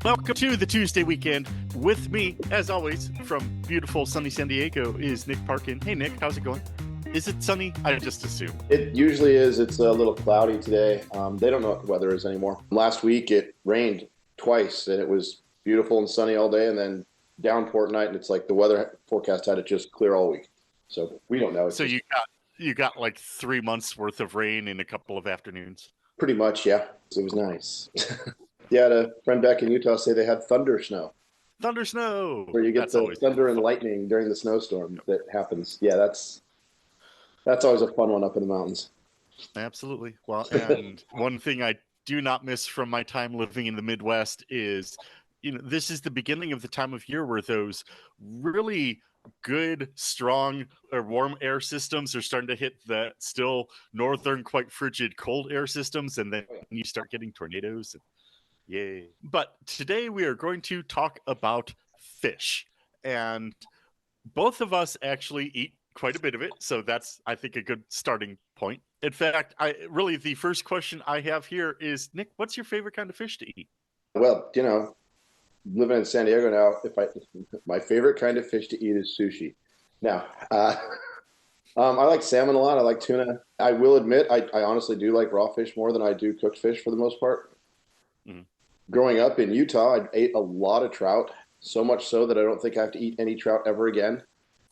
Welcome to the Tuesday weekend. With me, as always, from beautiful sunny San Diego is Nick Parkin. Hey, Nick, how's it going? Is it sunny? I just assume. It usually is. It's a little cloudy today. They don't know what the weather is anymore. Last week it rained twice, and it was beautiful and sunny all day, and then downpour at night. And it's like the weather forecast had it just clear all week. So we don't know. So you got like 3 months worth of rain in a couple of afternoons. Pretty much, yeah. It was nice. Yeah, I had a friend back in Utah say they had thunder snow, Thunder snow. where you get the thunder and lightning during the snowstorm that happens. Yeah, that's always a fun one up in the mountains. Absolutely. Well, and one thing I do not miss from my time living in the Midwest is, this is the beginning of the time of year where those really good, strong, or warm air systems are starting to hit the still northern, quite frigid cold air systems, and then you start getting tornadoes. Yay. But today we are going to talk about fish. And both of us actually eat quite a bit of it. So that's, I think, a good starting point. In fact, the first question I have here is, Nick, what's your favorite kind of fish to eat? Well, living in San Diego now, my favorite kind of fish to eat is sushi. Now, I like salmon a lot. I like tuna. I will admit, I honestly do like raw fish more than I do cooked fish for the most part. Mm-hmm. Growing up in Utah, I ate a lot of trout, so much so that I don't think I have to eat any trout ever again.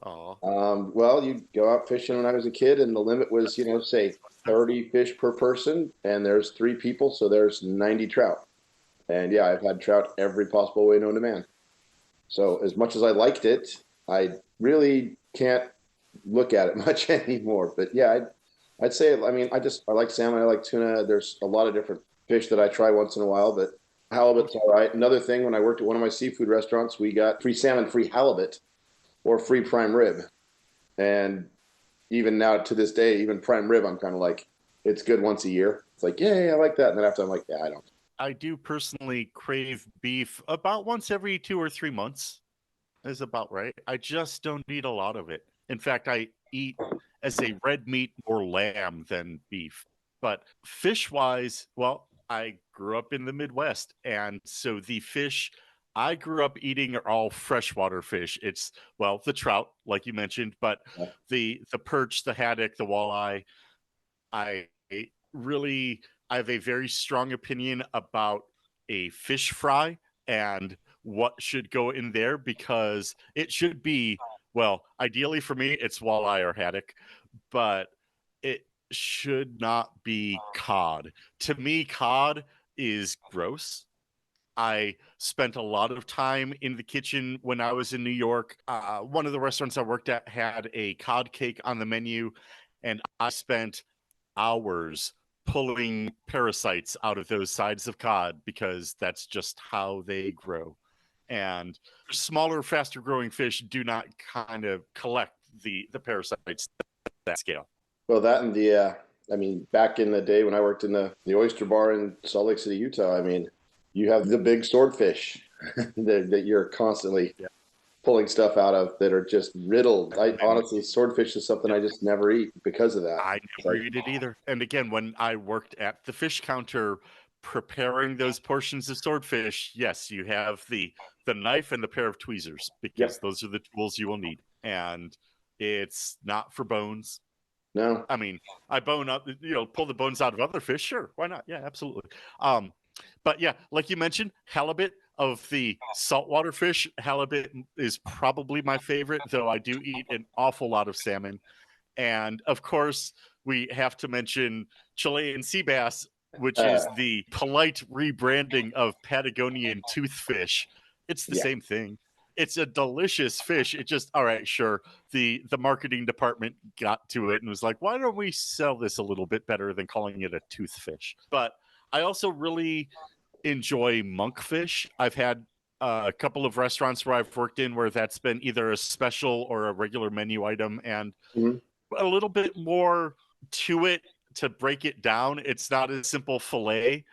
Well, you go out fishing when I was a kid, and the limit was, say 30 fish per person, and there's 3 people, so there's 90 trout. And yeah, I've had trout every possible way known to man. So as much as I liked it, I really can't look at it much anymore. But yeah, I'd say, I like salmon, I like tuna. There's a lot of different fish that I try once in a while, but halibut's all right. Another thing, when I worked at one of my seafood restaurants, we got free salmon, free halibut, or free prime rib. And even now to this day, even prime rib, I'm kind of like, it's good once a year. It's like, yeah, I like that. And then after I'm like, yeah, I don't. I do personally crave beef about once every 2 or 3 months is about right. I just don't eat a lot of it. In fact, I eat as a red meat more lamb than beef. But fish-wise, well, I grew up in the Midwest, and so the fish I grew up eating are all freshwater fish. It's, well, the trout, like you mentioned, but the perch, the haddock, the walleye. I have a very strong opinion about a fish fry and what should go in there, because it should be, well, ideally for me, it's walleye or haddock, but it should not be cod. To me, cod is gross. I spent a lot of time in the kitchen when I was in New York. One of the restaurants I worked at had a cod cake on the menu, and I spent hours pulling parasites out of those sides of cod because that's just how they grow. And smaller, faster growing fish do not kind of collect the parasites at that scale. Well, that and back in the day when I worked in the oyster bar in Salt Lake City, Utah, you have the big swordfish that you're constantly pulling stuff out of that are just riddled. Honestly, swordfish is something I just never eat because of that. I never eat it either. And again, when I worked at the fish counter preparing those portions of swordfish, yes, you have the knife and the pair of tweezers, because those are the tools you will need. And it's not for bones. No. I bone up, pull the bones out of other fish. Sure. Why not? Yeah, absolutely. But yeah, like you mentioned, halibut, of the saltwater fish, halibut is probably my favorite, though I do eat an awful lot of salmon. And of course, we have to mention Chilean sea bass, which is the polite rebranding of Patagonian toothfish. It's the same thing. It's a delicious fish. It just, all right, sure. The marketing department got to it and was like, why don't we sell this a little bit better than calling it a toothfish? But I also really enjoy monkfish. I've had a couple of restaurants where I've worked in where that's been either a special or a regular menu item, and a little bit more to it to break it down. It's not a simple fillet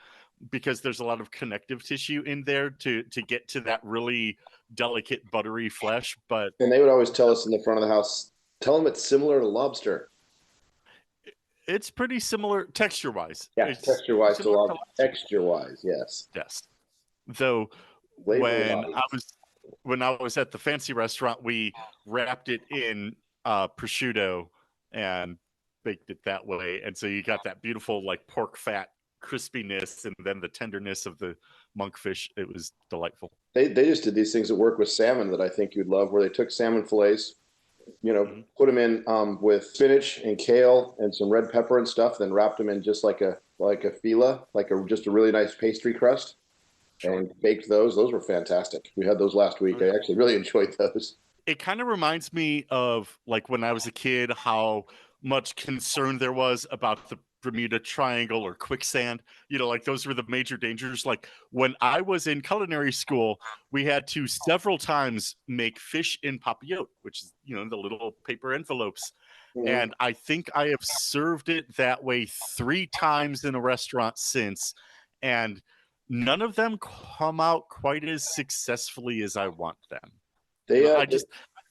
because there's a lot of connective tissue in there to get to that really delicate buttery flesh. And they would always tell us in the front of the house, tell them it's similar to lobster. It's pretty similar texture-wise. Yeah, texture-wise to lobster. Texture-wise, yes. Yes. Though when I was at the fancy restaurant, we wrapped it in prosciutto and baked it that way, and so you got that beautiful like pork fat crispiness, and then the tenderness of the monkfish. It was delightful. They just did these things at work with salmon that I think you'd love, where they took salmon fillets, put them in with spinach and kale and some red pepper and stuff, then wrapped them in just like a fila, just a really nice pastry crust, and baked those. Those were fantastic. We had those last week. I actually really enjoyed those. It kind of reminds me of like when I was a kid, how much concern there was about the Bermuda Triangle or quicksand. Like those were the major dangers. Like when I was in culinary school, we had to several times make fish in papillote, which is, the little paper envelopes. Mm-hmm. And I think I have served it that way 3 times in a restaurant since. And none of them come out quite as successfully as I want them. I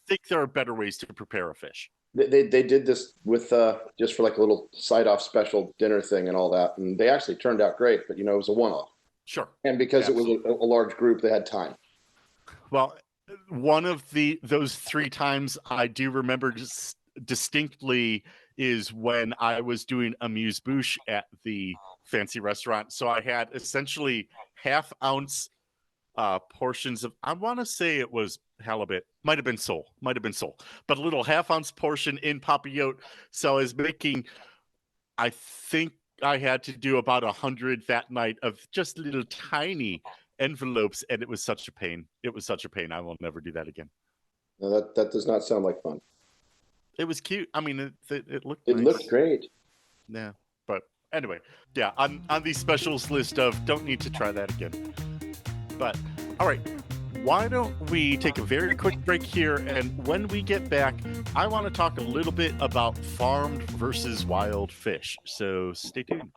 think there are better ways to prepare a fish. They did this with just for like a little side-off special dinner thing and all that, and they actually turned out great. But it was a one-off. Sure. And because Absolutely. It was a large group, they had time. Well, one of those 3 times I do remember distinctly is when I was doing amuse-bouche at the fancy restaurant. So I had essentially half-ounce portions of, I want to say it was halibut, might have been sole, but a little half-ounce portion in papillote. So I was making, I think I had to do about 100 that night of just little tiny envelopes, and it was such a pain. I will never do that again. No, that does not sound like fun. It was cute. I mean, it looked nice. It looked great. Yeah, but anyway, yeah, on the specials list of don't need to try that again. But all right, why don't we take a very quick break here, and when we get back, I want to talk a little bit about farmed versus wild fish. So stay tuned.